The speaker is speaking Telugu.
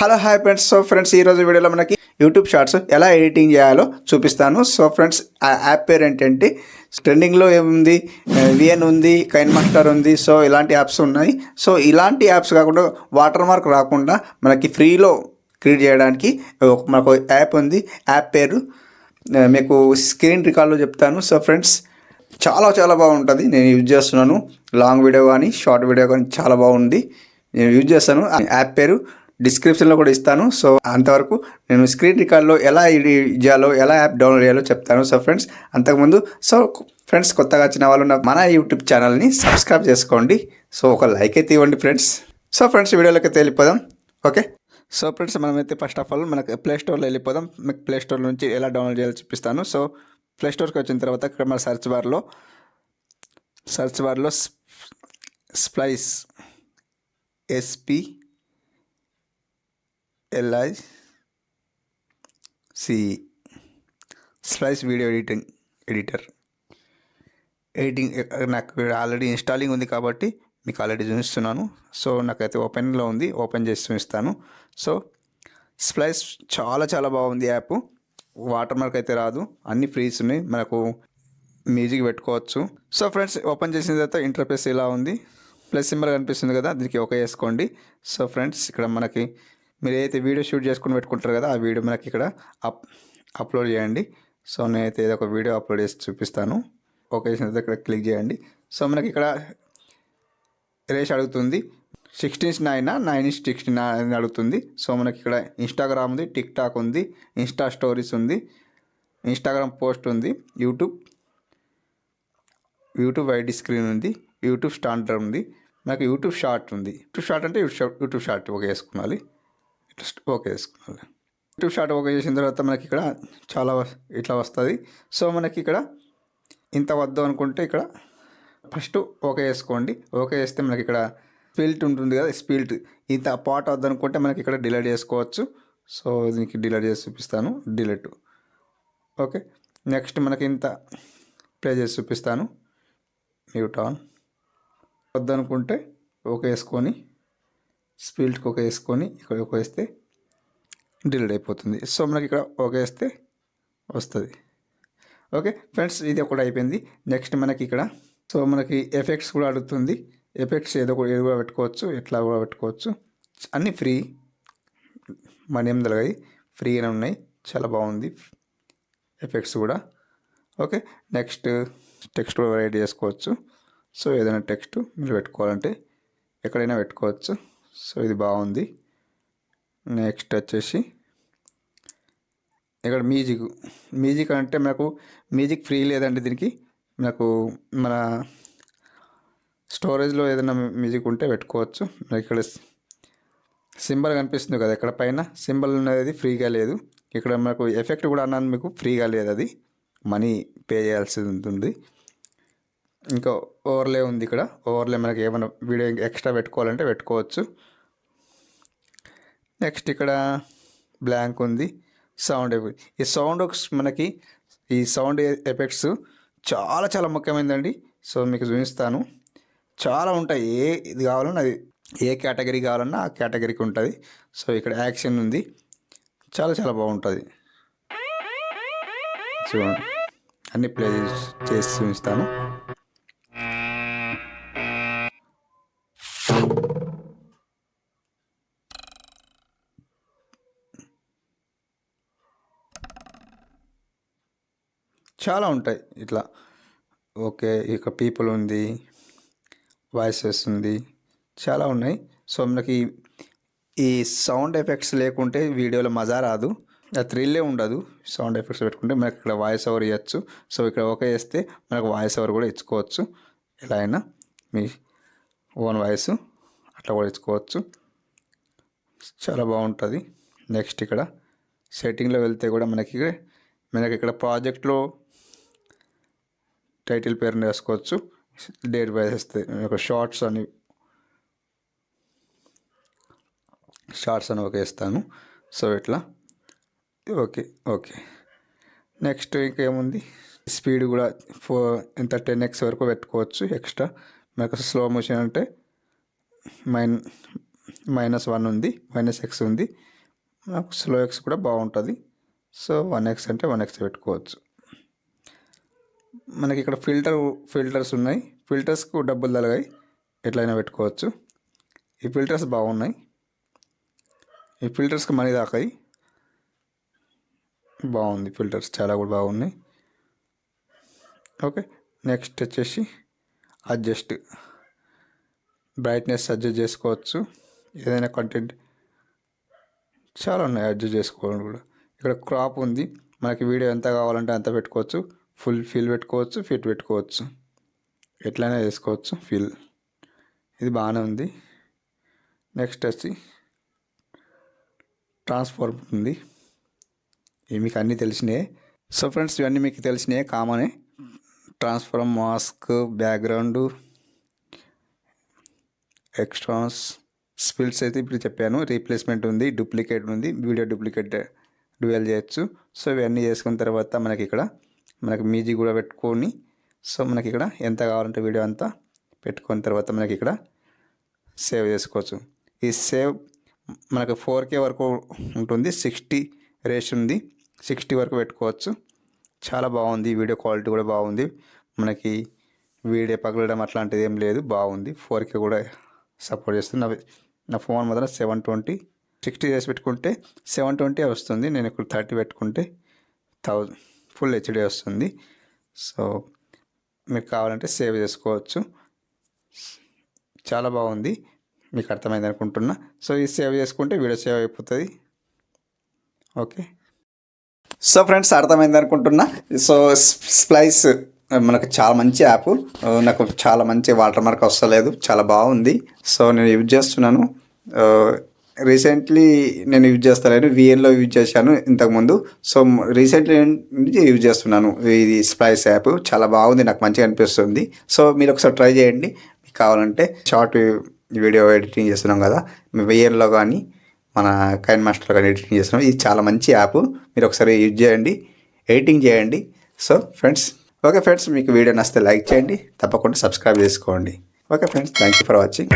Hello hi friends. ఫ్రెండ్స్ ఈరోజు వీడియోలో మనకి యూట్యూబ్ షార్ట్స్ ఎలా ఎడిటింగ్ చేయాలో చూపిస్తాను. ఫ్రెండ్స్ ఆ యాప్ పేరు ఏంటంటే ట్రెండింగ్లో ఏముంది, విఎన్ ఉంది, కైన్ మాస్టర్ ఉంది. ఇలాంటి యాప్స్ ఉన్నాయి. ఇలాంటి యాప్స్ కాకుండా వాటర్ మార్క్ రాకుండా మనకి ఫ్రీలో క్రియేట్ చేయడానికి మనకు యాప్ ఉంది. యాప్ పేరు మీకు స్క్రీన్ రికార్డులో చెప్తాను. ఫ్రెండ్స్ చాలా చాలా బాగుంటుంది. నేను యూజ్ చేస్తున్నాను. లాంగ్ వీడియో కానీ షార్ట్ వీడియో కానీ చాలా బాగుంది. నేను యూజ్ చేస్తాను. యాప్ పేరు డిస్క్రిప్షన్లో కూడా ఇస్తాను. అంతవరకు నేను స్క్రీన్ రికార్డ్లో ఎలా చేయాలో, ఎలా యాప్ డౌన్లోడ్ చేయాలో చెప్తాను. ఫ్రెండ్స్ అంతకుముందు ఫ్రెండ్స్ కొత్తగా వచ్చిన వాళ్ళు మన యూట్యూబ్ ఛానల్ని సబ్స్క్రైబ్ చేసుకోండి. ఒక లైక్ అయితే ఇవ్వండి ఫ్రెండ్స్. ఫ్రెండ్స్ వీడియోలోకి వెళ్ళిపోదాం. ఓకే. ఫ్రెండ్స్ మనమైతే ఫస్ట్ ఆఫ్ ఆల్ మనకు ప్లే స్టోర్లో వెళ్ళిపోదాం. మీకు ప్లే స్టోర్ నుంచి ఎలా డౌన్లోడ్ చేయాలో చూపిస్తాను. ప్లే స్టోర్కి వచ్చిన తర్వాత ఇక్కడ మన సెర్చ్ బార్లో స్ప్లైస్ స్ప్లైస్ వీడియో ఎడిటర్ నాకు ఆల్రెడీ ఇన్స్టాలింగ్ ఉంది కాబట్టి మీకు ఆల్రెడీ చూపిస్తున్నాను. నాకైతే ఓపెన్లో ఉంది. ఓపెన్ చేసి చూపిస్తాను. స్ప్లైస్ చాలా చాలా బాగుంది యాప్. వాటర్ మార్క్ అయితే రాదు, అన్ని ఫ్రీస్ ఉన్నాయి. మనకు మ్యూజిక్ పెట్టుకోవచ్చు. ఫ్రెండ్స్ ఓపెన్ చేసిన తర్వాత ఇంటర్ఫేస్ ఇలా ఉంది. ప్లస్ సింబల్ కనిపిస్తుంది కదా, దీనికి ఓకే చేసుకోండి. ఫ్రెండ్స్ ఇక్కడ మనకి మీరు ఏదైతే వీడియో షూట్ చేసుకుని పెట్టుకుంటారు కదా, ఆ వీడియో మనకి ఇక్కడ అప్లోడ్ చేయండి. నేనైతే ఏదో ఒక వీడియో అప్లోడ్ చేసి చూపిస్తాను. ఓకే చేసిన తర్వాత ఇక్కడ క్లిక్ చేయండి. మనకి ఇక్కడ రేష్ అడుగుతుంది. 16:9 9:16 అని అడుగుతుంది. మనకి ఇక్కడ ఇన్స్టాగ్రామ్ ఉంది, టిక్ టాక్ ఉంది, ఇన్స్టా స్టోరీస్ ఉంది, ఇన్స్టాగ్రామ్ పోస్ట్ ఉంది, యూట్యూబ్ ఐడి స్క్రీన్ ఉంది, యూట్యూబ్ స్టాండర్డ్ ఉంది, మనకి యూట్యూబ్ షార్ట్ ఉంది. యూట్యూబ్ షార్ట్ అంటే యూట్యూబ్ షార్ట్ ఓకే చేసుకోవాలి. ఓకే చేసుకోవాలి. యూట్యూబ్ షార్ట్ ఓకే చేసిన తర్వాత మనకి ఇక్కడ చాలా ఇట్లా వస్తుంది. మనకి ఇక్కడ ఇంత వద్దు అనుకుంటే ఇక్కడ ఫస్ట్ ఓకే చేసుకోండి. ఓకే చేస్తే మనకి ఇక్కడ స్పిల్ట్ ఉంటుంది కదా, స్పిల్ట్ ఇంత పాట్ వద్దు అనుకుంటే మనకి ఇక్కడ డిలీట్ చేసుకోవచ్చు. దీనికి డిలీట్ చేసి చూపిస్తాను. డిలీట్. ఓకే. నెక్స్ట్ మనకి ఇంత ప్లే చేసి చూపిస్తాను. Mute on. వద్దనుకుంటే ఓకే వేసుకొని స్పిల్ట్కి ఓకే వేసుకొని ఇక్కడ ఓకే వేస్తే డిలీట్ అయిపోతుంది. మనకి ఇక్కడ ఓకే వేస్తే వస్తుంది. ఓకే ఫ్రెండ్స్, ఇది ఒకటి అయిపోయింది. నెక్స్ట్ మనకి ఇక్కడ మనకి ఎఫెక్ట్స్ కూడా అడుగుతుంది. ఎఫెక్ట్స్ ఏదో కూడా పెట్టుకోవచ్చు, ఎట్లా కూడా పెట్టుకోవచ్చు. అన్నీ ఫ్రీ, మనీ ఏం తొలగాయి, ఫ్రీగానే ఉన్నాయి. చాలా బాగుంది ఎఫెక్ట్స్ కూడా. ఓకే. నెక్స్ట్ టెక్స్ట్ కూడా రైట్ చేసుకోవచ్చు. ఏదైనా టెక్స్ట్ మీరు పెట్టుకోవాలంటే ఎక్కడైనా పెట్టుకోవచ్చు. ఇది బాగుంది. నెక్స్ట్ వచ్చేసి ఇక్కడ మ్యూజిక్ అంటే మనకు మ్యూజిక్ ఫ్రీ లేదండి. దీనికి మనకు మన స్టోరేజ్లో ఏదైనా మ్యూజిక్ ఉంటే పెట్టుకోవచ్చు. ఇక్కడ సింబల్ కనిపిస్తుంది కదా, ఇక్కడ పైన సింబల్ అనేది ఫ్రీగా లేదు. ఇక్కడ మనకు ఎఫెక్ట్ కూడా అన్నాను మీకు ఫ్రీగా లేదు, అది మనీ పే చేయాల్సి ఉంటుంది. ఇంకా ఓవర్లే ఉంది. ఇక్కడ ఓవర్లే మనకి ఏమైనా వీడియో ఎక్స్ట్రా పెట్టుకోవాలంటే పెట్టుకోవచ్చు. నెక్స్ట్ ఇక్కడ బ్లాంక్ ఉంది. Sound effect. ఈ సౌండ్ మనకి ఈ సౌండ్ ఎఫెక్ట్స్ చాలా చాలా ముఖ్యమైనదండి. మీకు చూపిస్తాను. చాలా ఉంటాయి. ఇది కావాలన్నా అది, ఏ కేటగిరీ కావాలన్నా ఆ కేటగిరీకి ఉంటుంది. ఇక్కడ యాక్షన్ ఉంది. చాలా చాలా బాగుంటుంది. చూడండి, అన్ని ప్లే చేసి చూపిస్తాను. చాలా ఉంటాయి ఇట్లా. ఓకే. ఇక పీపుల్ ఉంది, వాయిసెస్ ఉంది, చాలా ఉన్నాయి. మనకి ఈ సౌండ్ ఎఫెక్ట్స్ లేకుంటే వీడియోలో మజా రాదు, ఆ థ్రిల్లే ఉండదు. సౌండ్ ఎఫెక్ట్స్ పెట్టుకుంటే మనకి ఇక్కడ వాయిస్ ఓవర్ ఇవ్వచ్చు. ఇక్కడ ఓకే చేస్తే మనకు వాయిస్ ఓవర్ కూడా ఇచ్చుకోవచ్చు. ఎలా అయినా మీ ఓన్ వాయిస్ అట్లా కూడా ఇచ్చుకోవచ్చు. చాలా బాగుంటుంది. నెక్స్ట్ ఇక్కడ సెట్టింగ్లో వెళ్తే కూడా మనకి ఇక్కడ ప్రాజెక్ట్లో టైటిల్ పేరుని వేసుకోవచ్చు. డేట్ వేసేస్తే ఒక షార్ట్స్ అని ఓకే ఇస్తాను. ఇట్లా ఓకే. నెక్స్ట్ ఇంకేముంది, స్పీడ్ కూడా 10x వరకు పెట్టుకోవచ్చు ఎక్స్ట్రా. మనకు స్లో మోషన్ అంటే -1 ఉంది, -x ఉంది. నాకు స్లో ఎక్స్ కూడా బాగుంటుంది. సో 1x అంటే 1x పెట్టుకోవచ్చు. మనకి ఇక్కడ ఫిల్టర్స్ ఉన్నాయి. ఫిల్టర్స్కు డబ్బులు తలగాయి, ఎట్లయినా పెట్టుకోవచ్చు. ఈ ఫిల్టర్స్ బాగున్నాయి. ఈ ఫిల్టర్స్కి మనీ దాకాయి. బాగుంది ఫిల్టర్స్, చాలా కూడా బాగున్నాయి. ఓకే, నెక్స్ట్ వచ్చేసి బ్రైట్నెస్ అడ్జస్ట్ చేసుకోవచ్చు. ఏదైనా కంటెంట్ చాలా ఉన్నాయి అడ్జస్ట్ చేసుకోవడం కూడా. ఇక్కడ క్రాప్ ఉంది, మనకి వీడియో ఎంత కావాలంటే అంత పెట్టుకోవచ్చు. ఫుల్ ఫీల్ పెట్టుకోవచ్చు, ఫిట్ పెట్టుకోవచ్చు, ఎట్లయినా చేసుకోవచ్చు ఫీల్. ఇది బాగానే ఉంది. నెక్స్ట్ వచ్చి ట్రాన్స్ఫార్మ్ ఉంది. ఇవి మీకు అన్నీ తెలిసినాయి. సో ఫ్రెండ్స్, ఇవన్నీ మీకు తెలిసినాయి, కామనే. Transform, mask, background, extras, spills అయితే ఇప్పుడు చెప్పాను. రీప్లేస్మెంట్ ఉంది, డూప్లికేట్ ఉంది, వీడియో డూప్లికేట్ డ్యూయల్ చేయొచ్చు. సో ఇవన్నీ చేసుకున్న తర్వాత మనకి మ్యూజిక్ కూడా పెట్టుకొని, సో మనకి ఇక్కడ ఎంత కావాలంటే వీడియో అంతా పెట్టుకున్న తర్వాత మనకి ఇక్కడ సేవ్ చేసుకోవచ్చు. ఈ సేవ్ మనకు 4K వరకు ఉంటుంది, 60 రేష్ ఉంది, 60 వరకు పెట్టుకోవచ్చు. చాలా బాగుంది, వీడియో క్వాలిటీ కూడా బాగుంది. మనకి వీడియో పగలడం అట్లాంటిది ఏం లేదు, బాగుంది. 4K కూడా సపోర్ట్ చేస్తుంది. నా ఫోన్ మొదల 720, 60 రేస్ పెట్టుకుంటే 720 వస్తుంది. నేను ఇక్కడ 30 పెట్టుకుంటే 1000 ఫుల్ HD వస్తుంది. సో మీకు కావాలంటే సేవ్ చేసుకోవచ్చు. చాలా బాగుంది, మీకు అర్థమైంది అనుకుంటున్నా. సో ఇది సేవ్ చేసుకుంటే వీడియో సేవ్ అయిపోతుంది. ఓకే, సో ఫ్రెండ్స్ అర్థమైంది అనుకుంటున్నా. సో స్ప్లైస్ మనకు చాలా మంచి యాప్. నాకు చాలా మంచి వాటర్ మార్క్ వస్తలేదు, చాలా బాగుంది. సో నేను యూజ్ చేస్తున్నాను. రీసెంట్లీ నేను యూజ్ చేస్తలేను, VNలో యూజ్ చేశాను ఇంతకుముందు. సో రీసెంట్లీ నుంచి యూజ్ చేస్తున్నాను ఇది స్ప్లైస్ యాప్. చాలా బాగుంది, నాకు మంచిగా అనిపిస్తుంది. సో మీరు ఒకసారి ట్రై చేయండి. మీకు కావాలంటే షార్ట్ వీడియో ఎడిటింగ్ చేస్తున్నాం కదా, VNలో కానీ మన కైన్ మాస్టర్లో కానీ ఎడిటింగ్ చేస్తున్నాం. ఇది చాలా మంచి యాప్, మీరు ఒకసారి యూజ్ చేయండి, ఎడిటింగ్ చేయండి. సో ఫ్రెండ్స్, ఓకే ఫ్రెండ్స్, మీకు వీడియో నచ్చితే లైక్ చేయండి, తప్పకుండా సబ్స్క్రైబ్ చేసుకోండి. Okay friends, thank you for watching.